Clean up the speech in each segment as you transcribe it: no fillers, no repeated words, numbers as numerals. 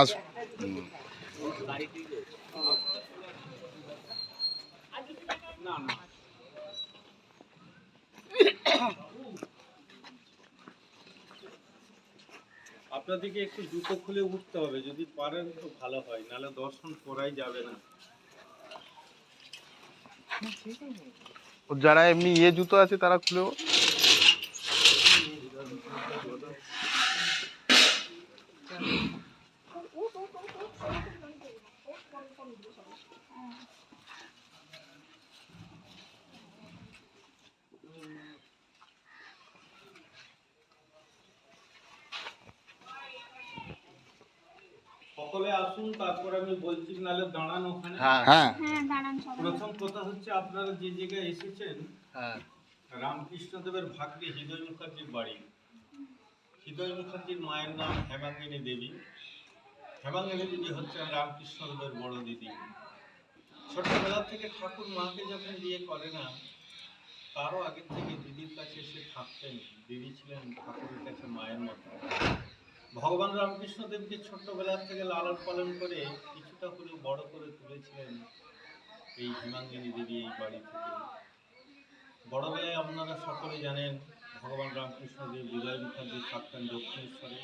আস আপনাদেরকে একটু জুতো খুলে উঠতে হবে, যদি পারেন তো ভালো হয়, নাহলে দর্শন করাই যাবে না। যারা এমনি জুতো আছে তারা খুলেও সকলে আসুন, তারপর আমি বলছি, নাহলে দাঁড়ান ওখানে। হ্যাঁ প্রথম কথা হচ্ছে, আপনারা যে জায়গায় এসেছেন, রামকৃষ্ণদেবের ভাগ্নে হৃদয় মুখার্জির বাড়ি। হৃদয় মুখার্জির মায়ের নাম হেমাঙ্গিনী দেবী। হেমাঙ্গিনী দেবী হচ্ছেন রামকৃষ্ণদেবের বড় দিদি। ছোটবেলা থেকে ঠাকুর মাকে যখন বিয়ে করে না, তারও আগের থেকে দিদির কাছে এসে থাকতেন। দিদি ছিলেন ঠাকুরের কাছে মায়ের মতো। ভগবান রামকৃষ্ণদেবকে ছোট্টবেলা থেকে লালন পালন করে কিছুটা হলেও বড় করে তুলেছিলেন এই হেমাঙ্গিনী দেবী এই বাড়ি থেকে। বড়বেলায় আপনারা সকলে জানেন, ভগবান রামকৃষ্ণদেব হৃদয় মুখার্জি থাকতেন দক্ষিণেশ্বরে।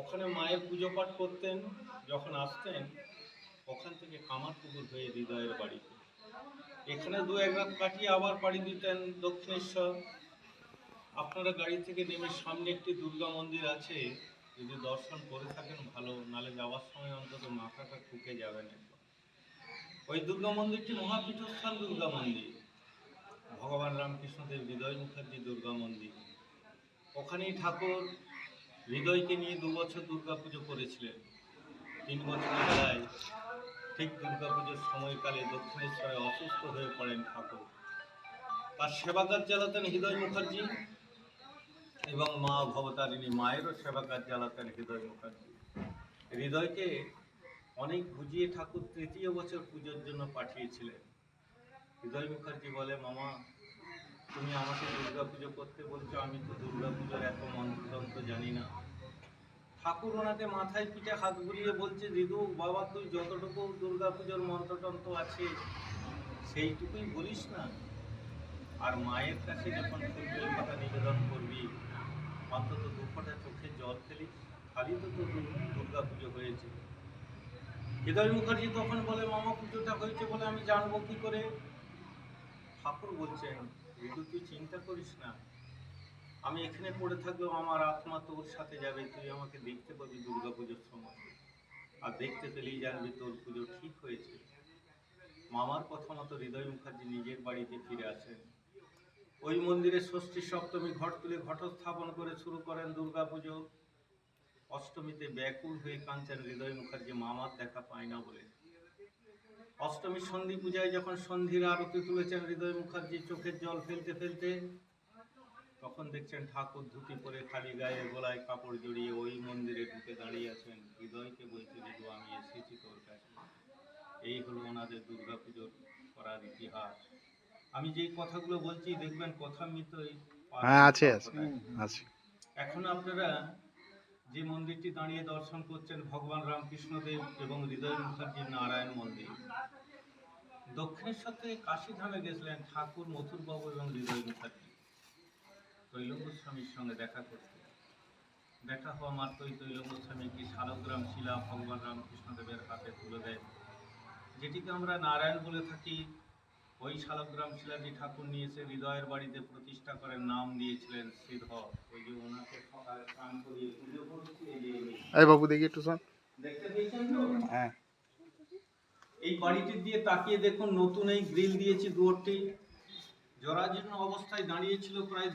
ওখানে মায়ের পুজো পাঠ করতেন। যখন আসতেন, ওখান থেকে কামারপুকুর হয়ে হৃদয়ের বাড়িতে, এখানে 2-1 রাত কাটিয়ে আবার পাড়ি দিতেন দক্ষিণেশ্বর। আপনারা গাড়ি থেকে নেমে সামনে একটি দুর্গা মন্দির আছে, যদি দর্শন করে থাকেন ভালো, নালে যাওয়ার সময় অন্তত মাথাটা ঠুকে যাবেন। ওই দুর্গা মন্দিরটি মহাপীঠস্থান দুর্গা মন্দির, ভগবান রামকৃষ্ণদেব হৃদয় মুখার্জি দুর্গা মন্দির। ওখানেই ঠাকুর হৃদয়কে নিয়ে 2 বছর দুর্গা পুজো করেছিলেন। 3 বছরের বেলায় ঠিক দুর্গা পুজোর সময়কালে দক্ষিণেশ্বরে অসুস্থ হয়ে পড়েন ঠাকুর। তার সেবা কাজ চালাতেন হৃদয় মুখার্জি, এবং মা ভবতারিণী মায়েরও সেবা কাজ চালাতেন হৃদয় মুখার্জি। হৃদয়কে অনেক বুঝিয়ে ঠাকুর 3য় বছর পুজোর জন্য পাঠিয়েছিলেন। হৃদয় মুখার্জি বলে, মামা তুমি আমাকে দুর্গা পুজো করতে বলছো, আমি তো দুর্গা পুজোর এত মন্ত্রতন্ত্র জানি না। ঠাকুর ওনাকে মাথায় পিঠে হাত বুলিয়ে বলছে, দিদু বাবা, তুই যতটুকু দুর্গা পুজোর মন্ত্রতন্ত্র আছে সেইটুকুই বলিস না, আর মায়ের কাছে যখন ফুলবেল পাতা নিবেদন করবি, অন্তত 2 ফোঁটা চোখে জল ফেলিস, খালি তো দুর্গা পুজো হয়েছে। হৃদয় মুখার্জি তখন বলে, মামা পুজোটা হয়েছে বলে আমি জানবো কি করে? ঠাকুর বলছেন, ঋতু তুই চিন্তা করিস না, আমি এখানে পড়ে থাকলেও আমার আত্মা তোর সাথে যাবে, তুই আমাকে দেখতে পাবি দুর্গা পুজোর সময়, আর দেখতে পেলেই জানবি তোর পুজো ঠিক হয়েছে। মামার কথা মতো হৃদয় মুখার্জি নিজের বাড়িতে ফিরে আসেন। ওই মন্দিরে ষষ্ঠী সপ্তমী ঘট তুলে ঘট স্থাপন করে শুরু করেন দুর্গা পুজো। অষ্টমীতে ব্যাকুল হয়ে কাঁদছেন হৃদয় মুখার্জি, মামার দেখা পায় না বলে। অষ্টমীর সন্ধি পূজায় যখন সন্ধির আরতি তুলেছেন হৃদয় মুখার্জি চোখের জল ফেলতে ফেলতে, তখন দেখছেন ঠাকুর ধুতি পরে খালি গায়ে গলায় কাপড় জড়িয়ে ওই মন্দিরে ঢুকে দাঁড়িয়ে আছেন। হৃদয়কে বলছে, দিদু আমি এসেছি তোর কাছে। এই হলো ওনাদের দুর্গা পুজোর করার ইতিহাস। আমি যেই কথাগুলো বলছি দেখবেন কথা মিতই আছে। এখন আপনারা যে মন্দিরটি দাঁড়িয়ে দর্শন করছেন, ভগবান রামকৃষ্ণদেব এবং হৃদয় মুখার্জির নারায়ণ মন্দির। দক্ষিণেশ্বর থেকে কাশীধামে গেছিলেন ঠাকুর মথুরবাবু এবং হৃদয় মুখার্জি তৈল গোস্বামীর সঙ্গে দেখা করতে। দেখা হওয়া মাত্রই তৈল গোস্বামী একটি শালগ্রাম শিলা ভগবান রামকৃষ্ণদেবের হাতে তুলে দেন, যেটিকে আমরা নারায়ণ বলে থাকি। ওই শালগ্রাম শিলাটি ঠাকুর নিয়ে এসে হৃদয়ের বাড়িতে প্রতিষ্ঠা করেন, নাম দিয়েছিলেন শ্রীধর। ওই যে ওনাকে সকালে স্নান করিয়ে পুজো করছি, এই বাবু দেখি একটু শোন, দেখতে পেয়েছেন তো? হ্যাঁ। এই বাড়িটির দিয়ে তাকিয়ে দেখুন, নতুন এই গ্রিল দিয়েছি, দুয়ারটি জরাজীর্ণ অবস্থায় দাঁড়িয়েছিল প্রায়